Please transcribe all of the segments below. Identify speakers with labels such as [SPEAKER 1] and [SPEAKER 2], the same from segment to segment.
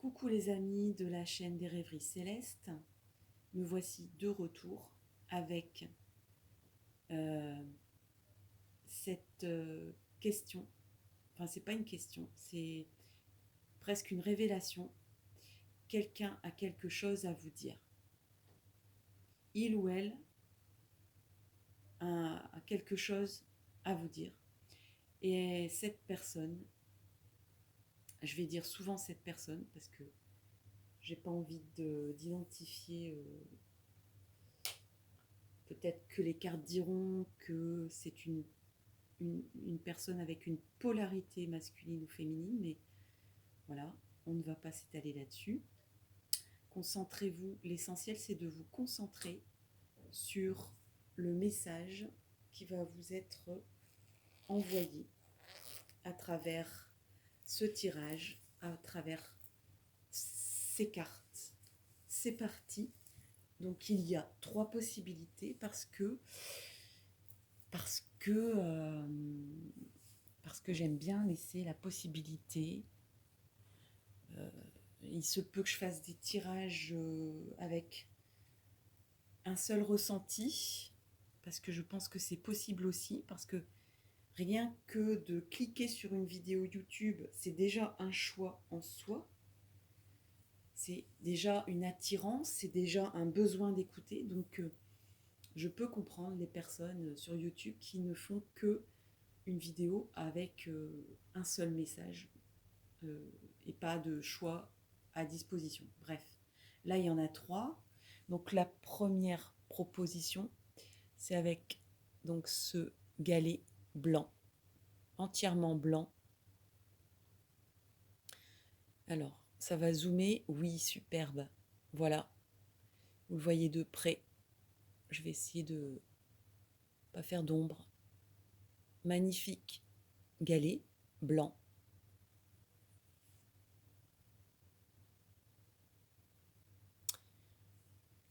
[SPEAKER 1] Coucou les amis de la chaîne des rêveries célestes, me voici de retour avec cette question, enfin c'est pas une question, c'est presque une révélation. Quelqu'un a quelque chose à vous dire. Il ou elle a quelque chose à vous dire. Et cette personne, je vais dire souvent cette personne parce que j'ai pas envie d'identifier. Peut-être que les cartes diront que c'est une personne avec une polarité masculine ou féminine, mais voilà, on ne va pas s'étaler là-dessus. Concentrez-vous, l'essentiel c'est de vous concentrer sur le message qui va vous être envoyé à travers ce tirage, à travers ces cartes. C'est parti. Donc il y a 3 possibilités parce que j'aime bien laisser la possibilité. Il se peut que je fasse des tirages avec un seul ressenti, parce que je pense que c'est possible aussi, parce que rien que de cliquer sur une vidéo YouTube, c'est déjà un choix en soi, c'est déjà une attirance, c'est déjà un besoin d'écouter, donc je peux comprendre les personnes sur YouTube qui ne font que une vidéo avec un seul message et pas de choix à disposition. Bref, là il y en a 3. Donc la première proposition, c'est avec donc ce galet blanc, entièrement blanc. Alors, ça va zoomer, oui, superbe. Voilà, vous le voyez de près. Je vais essayer de pas faire d'ombre. Magnifique galet blanc.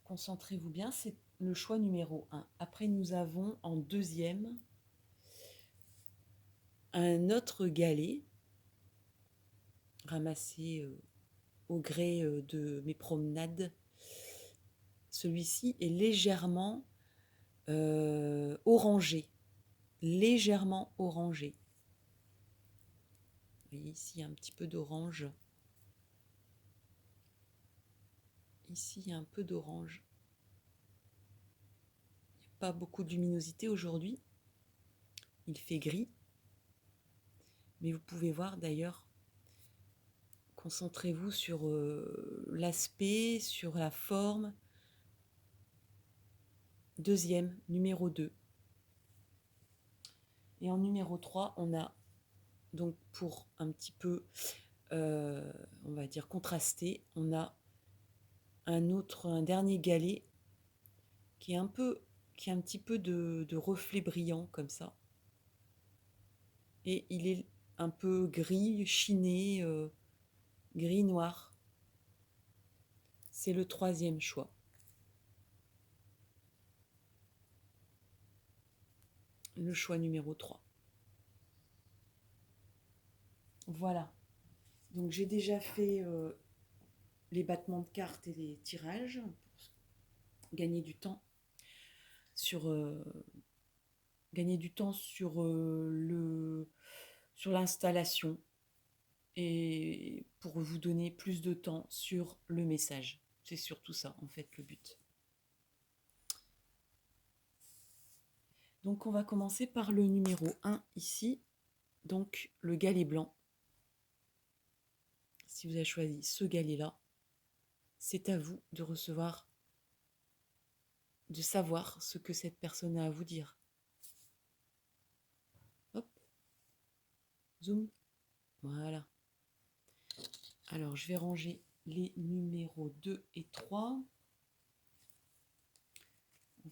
[SPEAKER 1] Concentrez-vous bien, c'est le choix numéro 1. Après, nous avons en deuxième un autre galet ramassé au gré de mes promenades. Celui-ci est légèrement orangé. Légèrement orangé. Vous voyez ici, il y a un petit peu d'orange. Ici, il y a un peu d'orange. Il n'y a pas beaucoup de luminosité aujourd'hui. Il fait gris. Mais vous pouvez voir d'ailleurs, concentrez-vous sur l'aspect, sur la forme. Deuxième, numéro 2. Et en numéro 3, on a donc pour un petit peu, on va dire contraster, on a un dernier galet qui a un petit peu de reflet brillant comme ça. Et il est un peu gris, chiné, gris noir. C'est le troisième choix. Le choix numéro 3. Voilà. Donc j'ai déjà fait les battements de cartes et les tirages pour gagner du temps sur sur l'installation et pour vous donner plus de temps sur le message. C'est surtout ça en fait le but. Donc on va commencer par le numéro 1 ici, donc le galet blanc. Si vous avez choisi ce galet-là, c'est à vous de recevoir, de savoir ce que cette personne a à vous dire. Hop, zoom, voilà. Alors je vais ranger les numéros 2 et 3.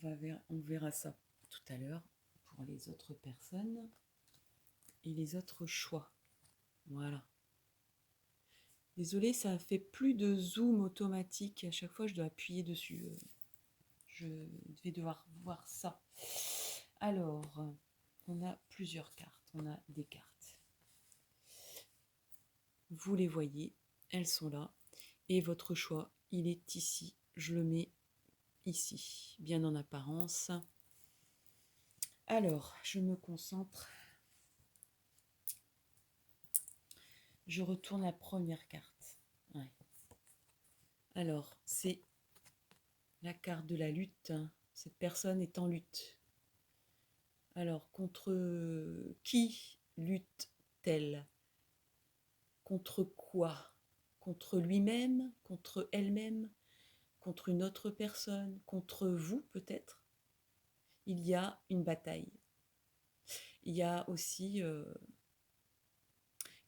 [SPEAKER 1] On verra ça tout à l'heure pour les autres personnes et les autres choix. Voilà. Désolée, ça fait plus de zoom automatique. À chaque fois, je dois appuyer dessus. Je vais devoir voir ça. Alors, on a plusieurs cartes. On a des cartes. Vous les voyez, elles sont là. Et votre choix, il est ici. Je le mets ici, bien en apparence. Alors, je me concentre. Je retourne la première carte. Ouais. Alors, c'est la carte de la lutte. Cette personne est en lutte. Alors, contre qui lutte-t-elle? Contre quoi? Contre lui-même? Contre elle-même? Contre une autre personne? Contre vous, peut-être? Il y a une bataille. Il y a aussi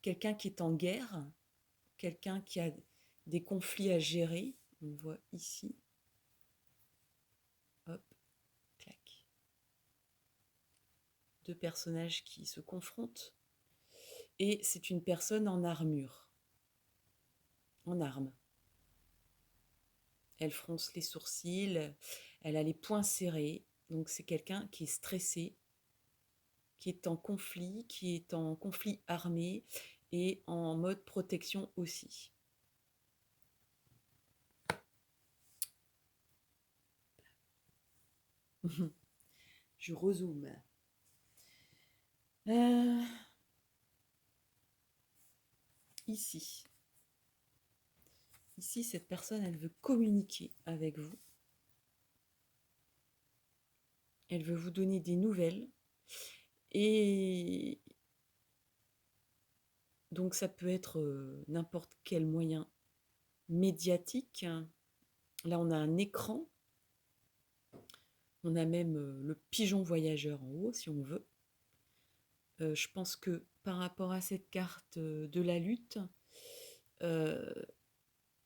[SPEAKER 1] quelqu'un qui est en guerre, quelqu'un qui a des conflits à gérer. On le voit ici. Hop, clac. Deux personnages qui se confrontent. Et c'est une personne en armure, en armes. Elle fronce les sourcils, elle a les poings serrés. Donc c'est quelqu'un qui est stressé, qui est en conflit armé et en mode protection aussi. Je rezoome. Ici. Ici, cette personne, elle veut communiquer avec vous. Elle veut vous donner des nouvelles. Et donc, ça peut être n'importe quel moyen médiatique. Là, on a un écran. On a même le pigeon voyageur en haut, si on veut. Je pense que par rapport à cette carte de la lutte,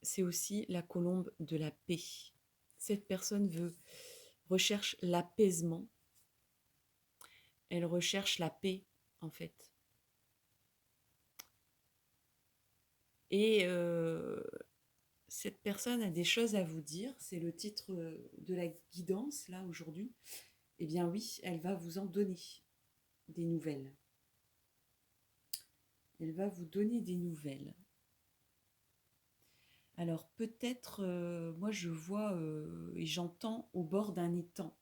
[SPEAKER 1] c'est aussi la colombe de la paix. Cette personne recherche l'apaisement. Elle recherche la paix, en fait. Et cette personne a des choses à vous dire. C'est le titre de la guidance, là, aujourd'hui. Eh bien oui, elle va vous en donner des nouvelles. Elle va vous donner des nouvelles. Alors peut-être, moi je vois et j'entends au bord d'un étang.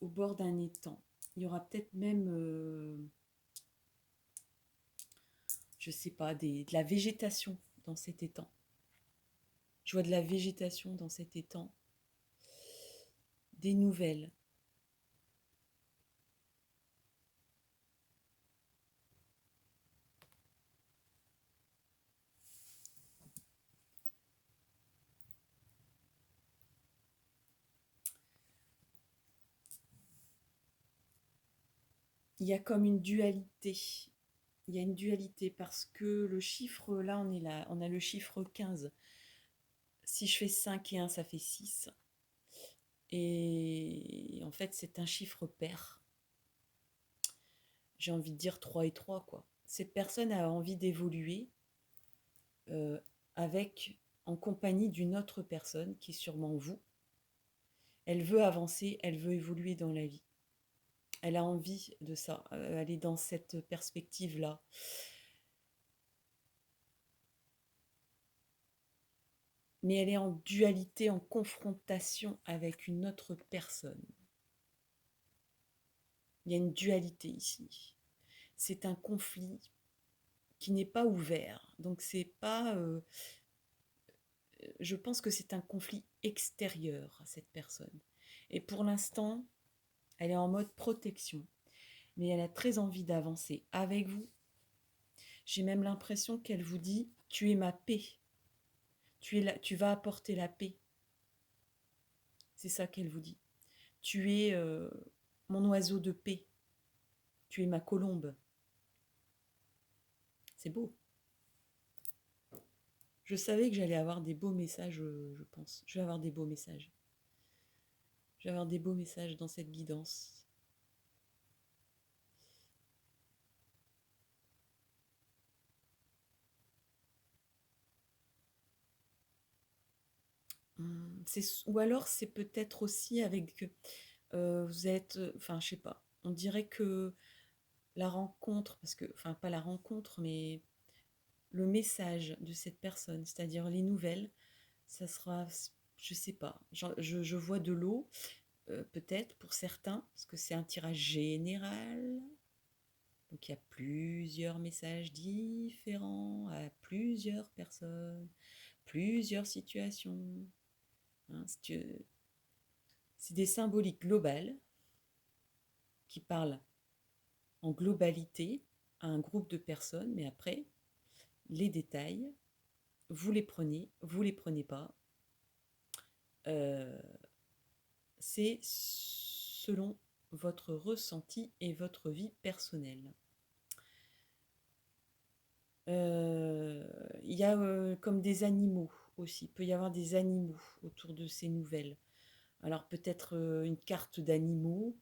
[SPEAKER 1] Au bord d'un étang. Il y aura peut-être même, je sais pas, de la végétation dans cet étang. Je vois de la végétation dans cet étang. Des nouvelles. Il y a comme une dualité. Il y a une dualité parce que le chiffre, là, on a le chiffre 15. Si je fais 5 et 1, ça fait 6. Et en fait, c'est un chiffre pair. J'ai envie de dire 3 et 3, quoi. Cette personne a envie d'évoluer euh, en compagnie d'une autre personne qui est sûrement vous. Elle veut avancer, elle veut évoluer dans la vie. Elle a envie de ça, elle est dans cette perspective-là. Mais elle est en dualité, en confrontation avec une autre personne. Il y a une dualité ici. C'est un conflit qui n'est pas ouvert. Donc c'est pas... je pense que c'est un conflit extérieur à cette personne. Et pour l'instant, elle est en mode protection. Mais elle a très envie d'avancer avec vous. J'ai même l'impression qu'elle vous dit, tu es ma paix. Tu vas apporter la paix. C'est ça qu'elle vous dit. Tu es mon oiseau de paix. Tu es ma colombe. C'est beau. Je savais que j'allais avoir des beaux messages, je pense. Je vais avoir des beaux messages. Je vais avoir des beaux messages dans cette guidance. Ou alors c'est peut-être aussi avec... vous êtes... Enfin, je sais pas. On dirait que la rencontre, parce que... Enfin, pas la rencontre, mais le message de cette personne, c'est-à-dire les nouvelles, ça sera, je sais pas, je vois de l'eau, peut-être pour certains, parce que c'est un tirage général. Donc il y a plusieurs messages différents à plusieurs personnes, plusieurs situations. Hein, c'est des symboliques globales qui parlent en globalité à un groupe de personnes, mais après, les détails, vous les prenez pas. C'est selon votre ressenti et votre vie personnelle. Il y a comme des animaux aussi. Il peut y avoir des animaux autour de ces nouvelles. Alors peut-être une carte d'animaux,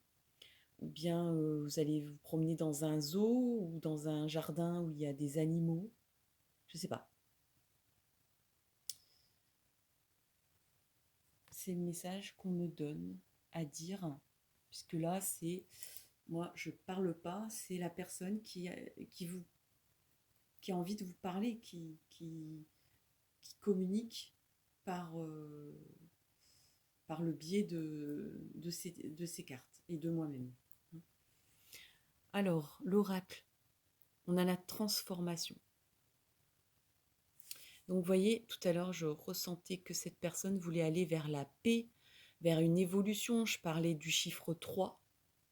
[SPEAKER 1] ou bien vous allez vous promener dans un zoo ou dans un jardin où il y a des animaux. Je ne sais pas. C'est le message qu'on me donne à dire, puisque là c'est moi je parle pas, c'est la personne qui a envie de vous parler, qui communique par, par le biais de ces cartes et de moi-même. Alors, l'oracle, on a la transformation. Donc, vous voyez, tout à l'heure, je ressentais que cette personne voulait aller vers la paix, vers une évolution. Je parlais du chiffre 3,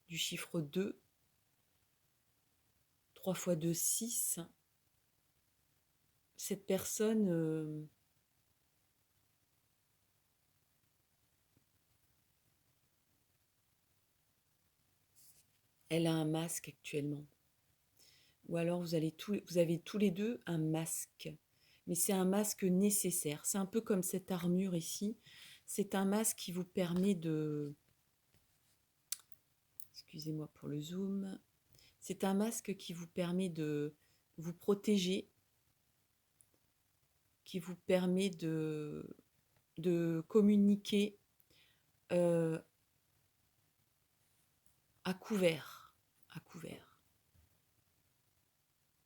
[SPEAKER 1] du chiffre 2, 3 fois 2, 6. Cette personne... elle a un masque actuellement. Ou alors vous avez tous les deux un masque. Mais c'est un masque nécessaire. C'est un peu comme cette armure ici. C'est un masque qui vous permet de... Excusez-moi pour le zoom. C'est un masque qui vous permet de vous protéger, qui vous permet de communiquer euh, à couvert. À couvert.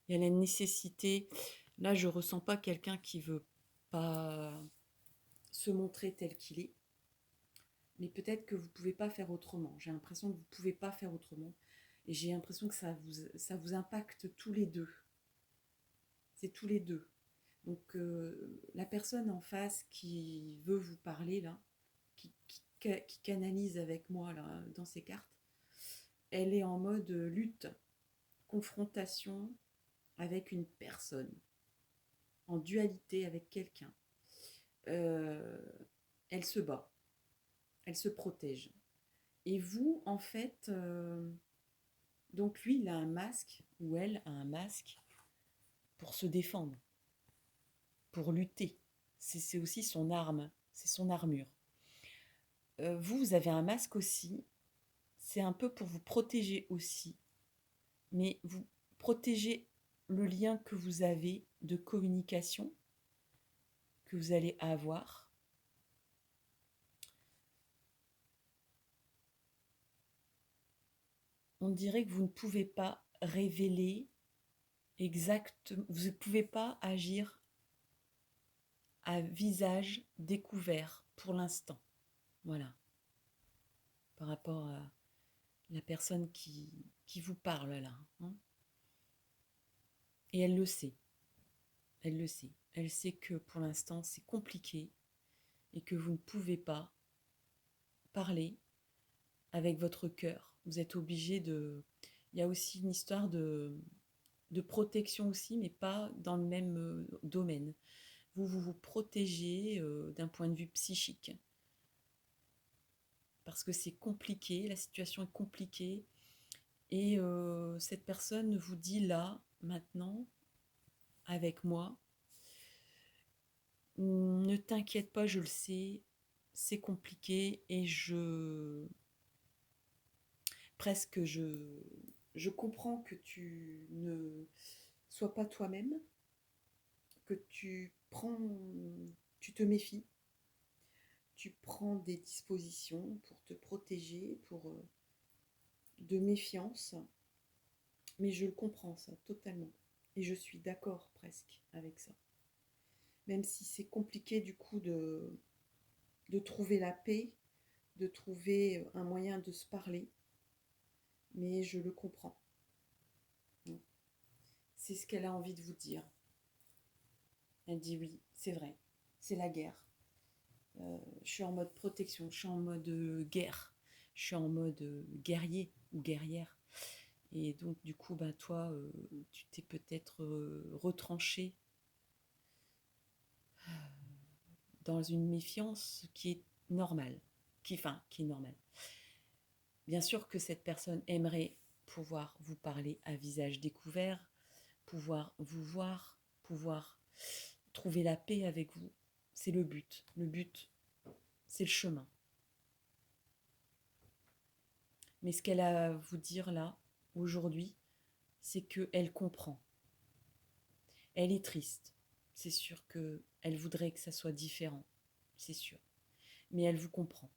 [SPEAKER 1] Il y a la nécessité... Là, je ne ressens pas quelqu'un qui veut pas se montrer tel qu'il est. Mais peut-être que vous ne pouvez pas faire autrement. J'ai l'impression que vous ne pouvez pas faire autrement. Et j'ai l'impression que ça vous impacte tous les deux. C'est tous les deux. Donc la personne en face qui veut vous parler, là, qui canalise avec moi là, dans ces cartes, elle est en mode lutte, confrontation avec une personne, en dualité avec quelqu'un. Elle se bat, elle se protège. Et vous, en fait, donc lui, il a un masque, ou elle a un masque, pour se défendre, pour lutter. C'est aussi son arme, c'est son armure. Vous avez un masque aussi, c'est un peu pour vous protéger aussi, mais vous protégez le lien que vous avez de communication, que vous allez avoir. On dirait que vous ne pouvez pas révéler exactement, vous ne pouvez pas agir à visage découvert pour l'instant. Voilà. Par rapport à la personne qui vous parle là. Hein. Et elle le sait. Elle le sait. Elle sait que pour l'instant c'est compliqué et que vous ne pouvez pas parler avec votre cœur. Vous êtes obligé de... Il y a aussi une histoire de protection aussi, mais pas dans le même domaine. Vous protégez d'un point de vue psychique. Parce que c'est compliqué, la situation est compliquée. Et cette personne vous dit là, maintenant, avec moi, ne t'inquiète pas, je le sais, c'est compliqué et presque je comprends que tu ne sois pas toi-même, que tu te méfies, tu prends des dispositions pour te protéger, pour de méfiance, mais je le comprends ça totalement. Et je suis d'accord presque avec ça. Même si c'est compliqué du coup de trouver la paix, de trouver un moyen de se parler, mais je le comprends. C'est ce qu'elle a envie de vous dire. Elle dit oui, c'est vrai, c'est la guerre. Je suis en mode protection, je suis en mode guerre, je suis en mode guerrier ou guerrière. Et donc du coup, bah, toi, tu t'es peut-être retranché dans une méfiance qui est normale, qui est normale. Bien sûr que cette personne aimerait pouvoir vous parler à visage découvert, pouvoir vous voir, pouvoir trouver la paix avec vous. C'est le but. Le but, c'est le chemin. Mais ce qu'elle a à vous dire là, aujourd'hui, c'est qu'elle comprend. Elle est triste. C'est sûr qu'elle voudrait que ça soit différent. C'est sûr. Mais elle vous comprend.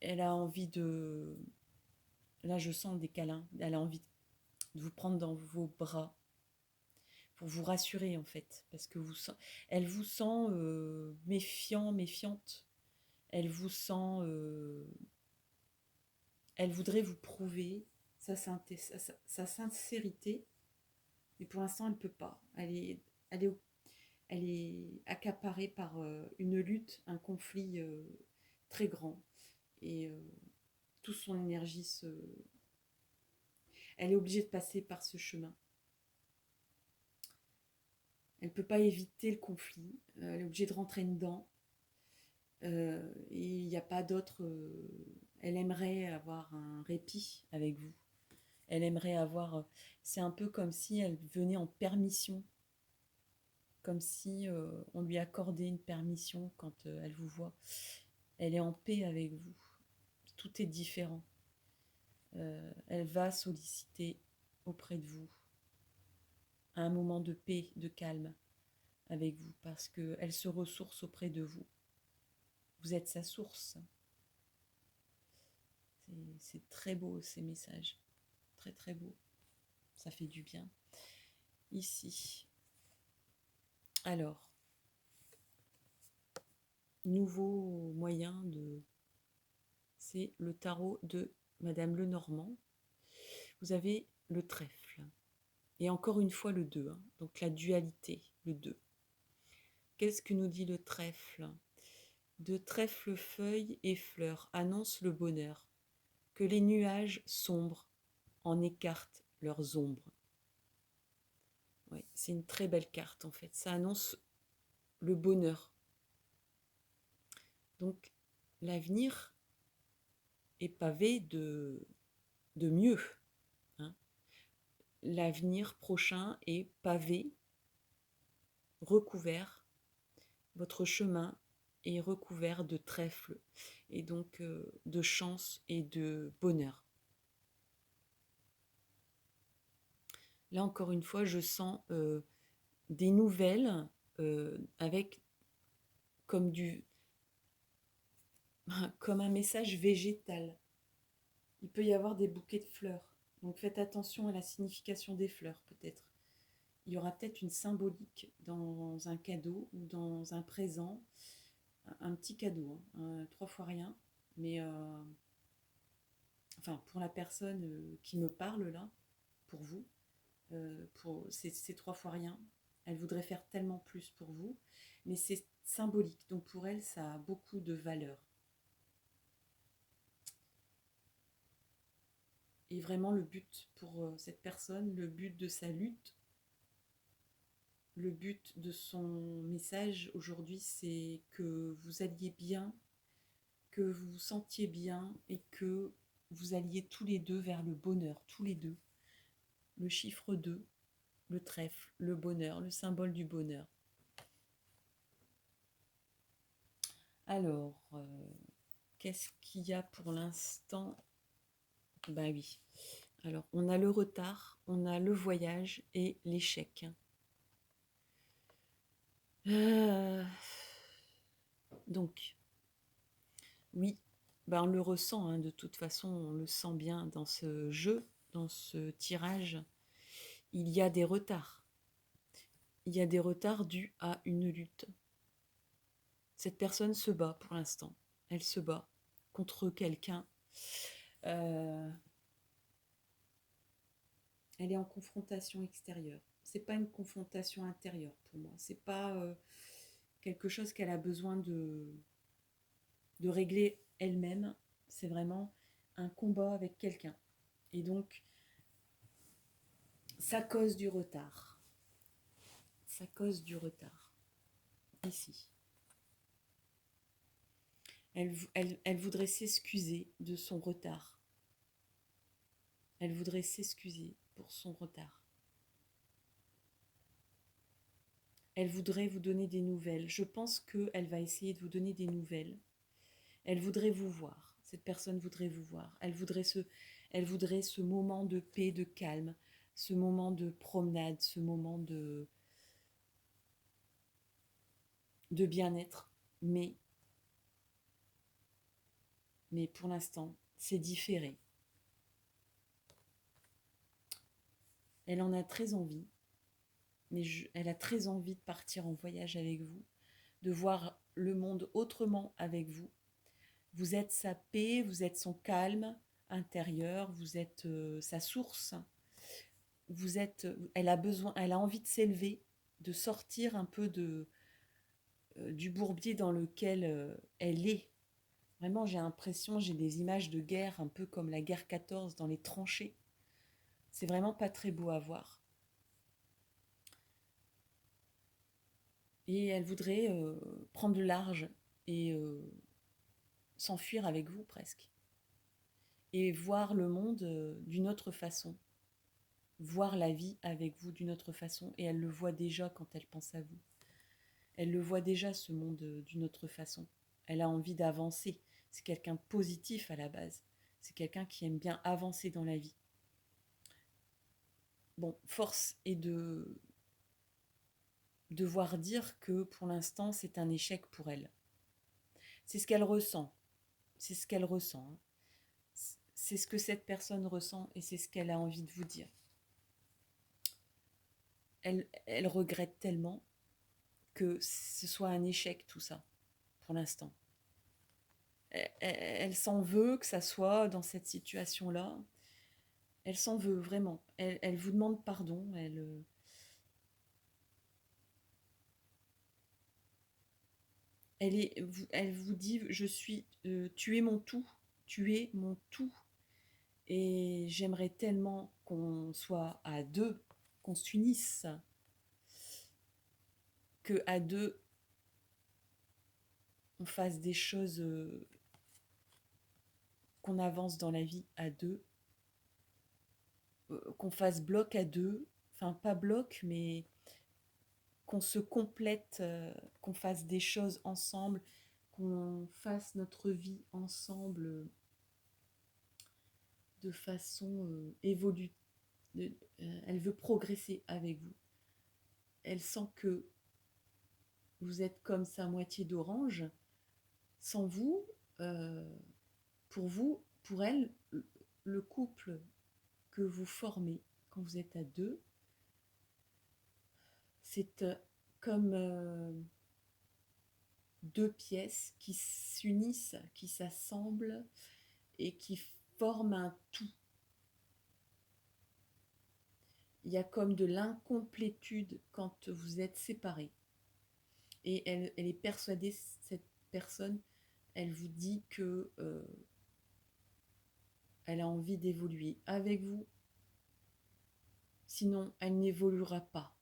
[SPEAKER 1] Elle a envie de... Là, je sens des câlins. Elle a envie de vous prendre dans vos bras pour vous rassurer, en fait. Parce que elle vous sent méfiant, méfiante. Elle vous sent... elle voudrait vous prouver sa sincérité, mais pour l'instant, elle ne peut pas. Elle est accaparée par une lutte, un conflit très grand. Et toute son énergie Elle est obligée de passer par ce chemin. Elle ne peut pas éviter le conflit. Elle est obligée de rentrer dedans. Et il n'y a pas d'autre... elle aimerait avoir un répit avec vous. Elle aimerait avoir... c'est un peu comme si elle venait en permission. Comme si on lui accordait une permission quand elle vous voit. Elle est en paix avec vous. Tout est différent. Elle va solliciter auprès de vous un moment de paix, de calme avec vous, parce qu'elle se ressource auprès de vous. Vous êtes sa source. C'est très beau ces messages. Très très beau. Ça fait du bien. Ici. Alors, nouveau moyen de... C'est le tarot de Madame Lenormand. Vous avez le trèfle. Et encore une fois le 2. Hein. Donc la dualité, le 2. Qu'est-ce que nous dit le trèfle ? De trèfle, feuilles et fleurs annonce le bonheur. Que les nuages sombres en écartent leurs ombres. Ouais, c'est une très belle carte en fait. Ça annonce le bonheur. Donc l'avenir est pavé de mieux. Hein. L'avenir prochain est pavé, recouvert. Votre chemin est recouvert de trèfle et donc de chance et de bonheur. Là encore une fois, je sens des nouvelles avec comme un message végétal. Il peut y avoir des bouquets de fleurs. Donc faites attention à la signification des fleurs peut-être. Il y aura peut-être une symbolique dans un cadeau ou dans un présent, un petit cadeau, hein, 3 fois rien. Mais enfin pour la personne qui me parle là, pour vous, c'est 3 fois rien. Elle voudrait faire tellement plus pour vous, mais c'est symbolique. Donc pour elle, ça a beaucoup de valeur. Et vraiment le but pour cette personne, le but de sa lutte, le but de son message aujourd'hui, c'est que vous alliez bien, que vous vous sentiez bien et que vous alliez tous les deux vers le bonheur, tous les deux. Le chiffre 2, le trèfle, le bonheur, le symbole du bonheur. Alors, qu'est-ce qu'il y a pour l'instant ? Bah oui. Alors, on a le retard, on a le voyage et l'échec. Donc, oui, bah on le ressent, hein, de toute façon, on le sent bien dans ce jeu, dans ce tirage. il y a des retards. Il y a des retards dus à une lutte. Cette personne se bat pour l'instant. Elle se bat contre quelqu'un. Elle est en confrontation extérieure. C'est pas une confrontation intérieure pour moi. C'est pas quelque chose qu'elle a besoin de régler elle-même. C'est vraiment un combat avec quelqu'un. Et donc, ça cause du retard. Ça cause du retard. Ici. Elle voudrait s'excuser de son retard. Elle voudrait s'excuser pour son retard. Elle voudrait vous donner des nouvelles. Je pense qu'elle va essayer de vous donner des nouvelles. Elle voudrait vous voir. Cette personne voudrait vous voir. Elle voudrait ce moment de paix, de calme, ce moment de promenade, ce moment de bien-être. Mais pour l'instant, c'est différé. Elle en a très envie. Mais elle a très envie de partir en voyage avec vous, de voir le monde autrement avec vous. Vous êtes sa paix, vous êtes son calme intérieur, vous êtes sa source. Elle a envie de s'élever, de sortir un peu du bourbier dans lequel elle est. Vraiment, j'ai des images de guerre, un peu comme la guerre 14 dans les tranchées. C'est vraiment pas très beau à voir. Et elle voudrait prendre le large et s'enfuir avec vous presque. Et voir le monde d'une autre façon. Voir la vie avec vous d'une autre façon. Et elle le voit déjà quand elle pense à vous. Elle le voit déjà, ce monde, d'une autre façon. Elle a envie d'avancer. C'est quelqu'un de positif à la base. C'est quelqu'un qui aime bien avancer dans la vie. Bon, force est de devoir dire que pour l'instant, c'est un échec pour elle. C'est ce qu'elle ressent. C'est ce qu'elle ressent. Hein. C'est ce que cette personne ressent et c'est ce qu'elle a envie de vous dire. Elle regrette tellement que ce soit un échec tout ça, pour l'instant. Elle s'en veut que ça soit dans cette situation-là. Elle s'en veut vraiment. Elle vous demande pardon. Elle vous dit, tu es mon tout. Tu es mon tout. Et j'aimerais tellement qu'on soit à deux, qu'on s'unisse, que à deux, on fasse des choses, qu'on avance dans la vie à deux, qu'on fasse bloc à deux, enfin pas bloc, mais qu'on se complète, qu'on fasse des choses ensemble, qu'on fasse notre vie ensemble de façon évolue. Elle veut progresser avec vous. Elle sent que vous êtes comme sa moitié d'orange. Sans vous, pour elle, le couple que vous formez quand vous êtes à deux, c'est comme deux pièces qui s'unissent, qui s'assemblent et qui forment un tout. Il y a comme de l'incomplétude quand vous êtes séparés. Et elle est persuadée, cette personne, elle vous dit que elle a envie d'évoluer avec vous. Sinon, elle n'évoluera pas.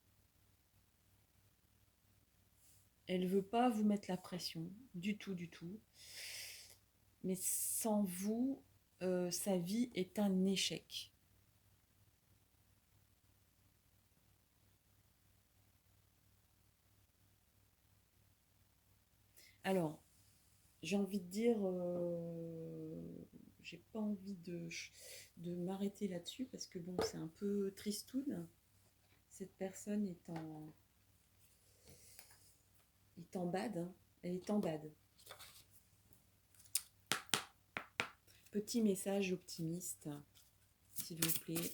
[SPEAKER 1] Elle ne veut pas vous mettre la pression, du tout, du tout. Mais sans vous, sa vie est un échec. Alors, j'ai envie de dire, j'ai pas envie de m'arrêter là-dessus parce que bon, c'est un peu tristoun. Cette personne est en bad, hein. Elle est en bad. Petit message optimiste, s'il vous plaît,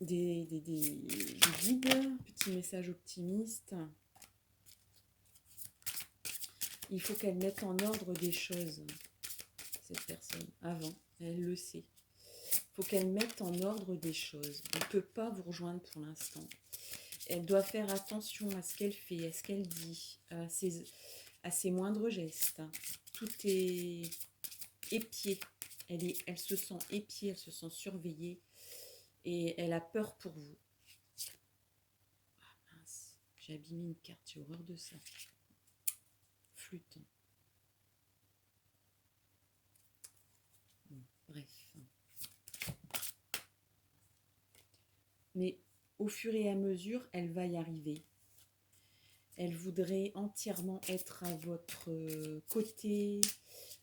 [SPEAKER 1] des guides, petit message optimiste. Il faut qu'elle mette en ordre des choses, cette personne, avant, elle le sait. Il faut qu'elle mette en ordre des choses. Elle ne peut pas vous rejoindre pour l'instant. Elle doit faire attention à ce qu'elle fait, à ce qu'elle dit, à ses moindres gestes. Tout est épié. Elle se sent épiée, elle se sent surveillée et elle a peur pour vous. Ah mince, j'ai abîmé une carte, j'ai horreur de ça. Flûte. Bon, bref. Mais au fur et à mesure, elle va y arriver. Elle voudrait entièrement être à votre côté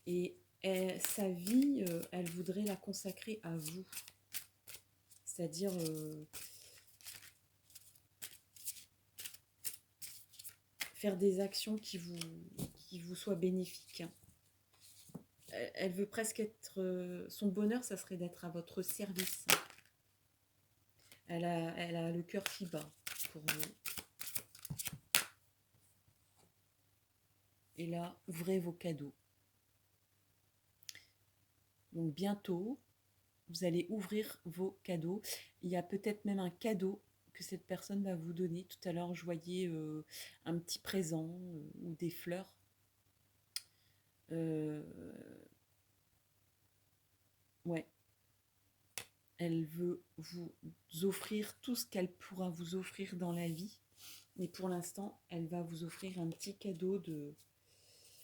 [SPEAKER 1] et sa vie, elle voudrait la consacrer à vous. C'est-à-dire faire des actions qui vous soient bénéfiques. Elle veut presque être... son bonheur, ça serait d'être à votre service. Elle a le cœur qui bat pour vous. Et là, ouvrez vos cadeaux. Donc bientôt, vous allez ouvrir vos cadeaux. Il y a peut-être même un cadeau que cette personne va vous donner. Tout à l'heure, je voyais un petit présent ou des fleurs. Ouais. Elle veut vous offrir tout ce qu'elle pourra vous offrir dans la vie. Mais pour l'instant, elle va vous offrir un petit cadeau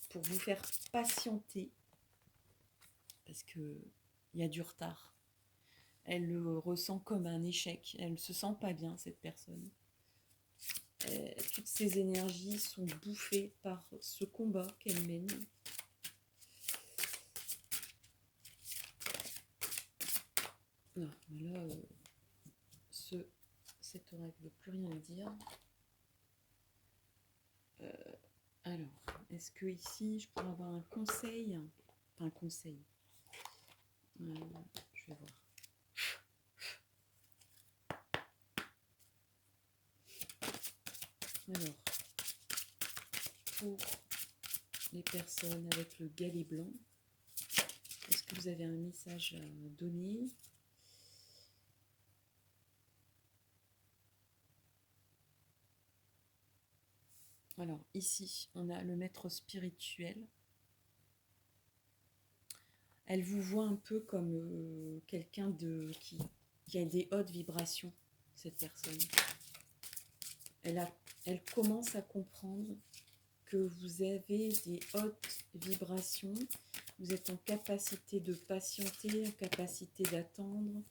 [SPEAKER 1] pour vous faire patienter. Parce qu'il y a du retard. Elle le ressent comme un échec. Elle ne se sent pas bien, cette personne. Toutes ses énergies sont bouffées par ce combat qu'elle mène. Non, mais là, cet oracle ne veut plus rien dire. Alors, est-ce que ici, je pourrais avoir un conseil? Enfin, un conseil. Je vais voir. Alors, pour les personnes avec le galet blanc, est-ce que vous avez un message à donner? Alors, ici, on a le maître spirituel. Elle vous voit un peu comme quelqu'un qui a des hautes vibrations, cette personne. Elle commence à comprendre que vous avez des hautes vibrations, vous êtes en capacité de patienter, en capacité d'attendre.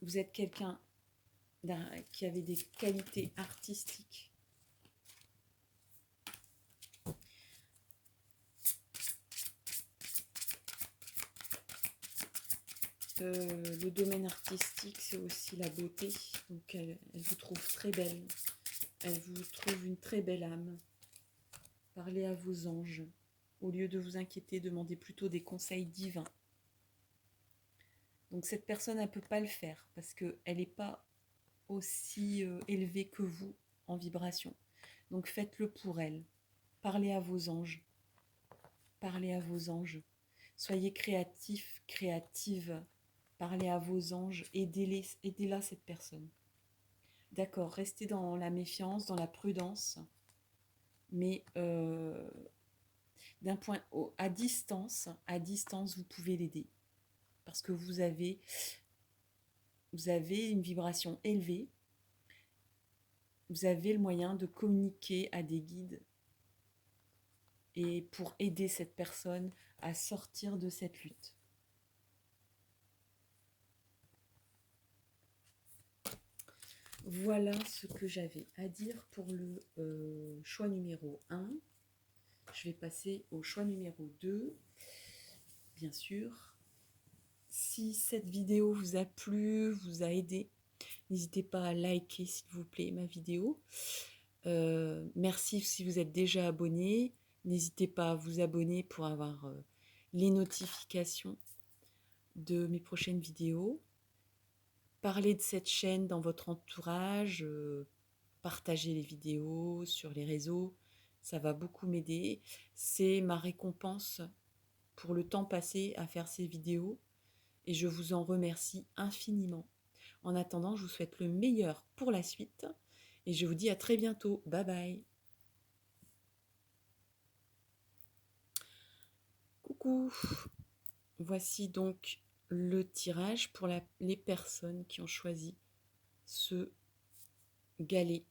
[SPEAKER 1] Vous êtes quelqu'un qui avait des qualités artistiques. Le domaine artistique, c'est aussi la beauté. Donc elle vous trouve très belle. Elle vous trouve une très belle âme. Parlez à vos anges. Au lieu de vous inquiéter, demandez plutôt des conseils divins. Donc cette personne, elle ne peut pas le faire parce qu'elle n'est pas aussi élevée que vous en vibration. Donc faites-le pour elle. Parlez à vos anges. Parlez à vos anges. Soyez créatifs, créatives. Parlez à vos anges. Aidez-la, cette personne. D'accord, restez dans la méfiance, dans la prudence. Mais à distance, vous pouvez l'aider. Parce que vous avez une vibration élevée. Vous avez le moyen de communiquer à des guides et pour aider cette personne à sortir de cette lutte. Voilà ce que j'avais à dire pour le choix numéro 1. Je vais passer au choix numéro 2, bien sûr. Si cette vidéo vous a plu, vous a aidé, n'hésitez pas à liker, s'il vous plaît, ma vidéo. Merci si vous êtes déjà abonné. N'hésitez pas à vous abonner pour avoir les notifications de mes prochaines vidéos. parler de cette chaîne dans votre entourage, partager les vidéos sur les réseaux, ça va beaucoup m'aider. C'est ma récompense pour le temps passé à faire ces vidéos et je vous en remercie infiniment. En attendant, je vous souhaite le meilleur pour la suite et je vous dis à très bientôt. Bye bye. Coucou. Voici donc le tirage pour les personnes qui ont choisi ce galet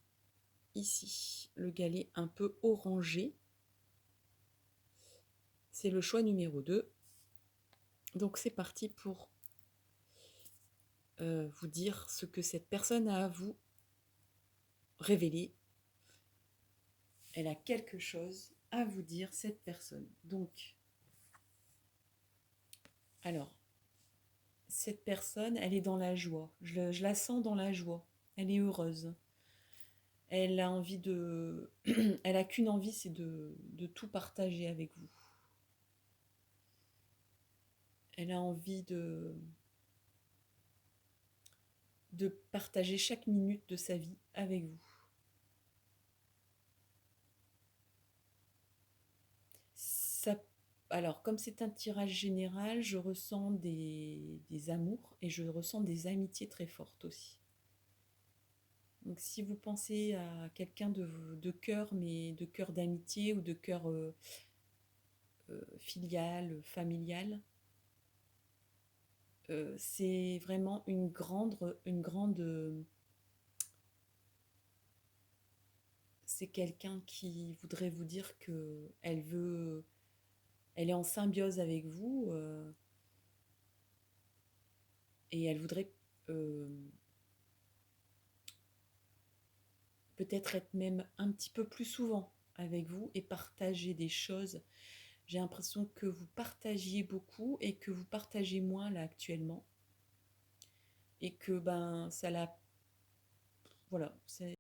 [SPEAKER 1] ici. Le galet un peu orangé. C'est le choix numéro 2. Donc c'est parti pour vous dire ce que cette personne a à vous révéler. Elle a quelque chose à vous dire, cette personne. Donc, alors, cette personne, elle est dans la joie. Je la sens dans la joie. Elle est heureuse. Elle a envie de... elle a qu'une envie, c'est de tout partager avec vous. Elle a envie de partager chaque minute de sa vie avec vous. Ça, alors, comme c'est un tirage général, je ressens des amours et je ressens des amitiés très fortes aussi. Donc, si vous pensez à quelqu'un de cœur, mais de cœur d'amitié ou de cœur filial, familial, c'est vraiment une grande c'est quelqu'un qui voudrait vous dire que elle est en symbiose avec vous et elle voudrait peut-être être même un petit peu plus souvent avec vous et partager des choses. J'ai l'impression que vous partagiez beaucoup et que vous partagez moins là actuellement et que ben ça l'a voilà, c'est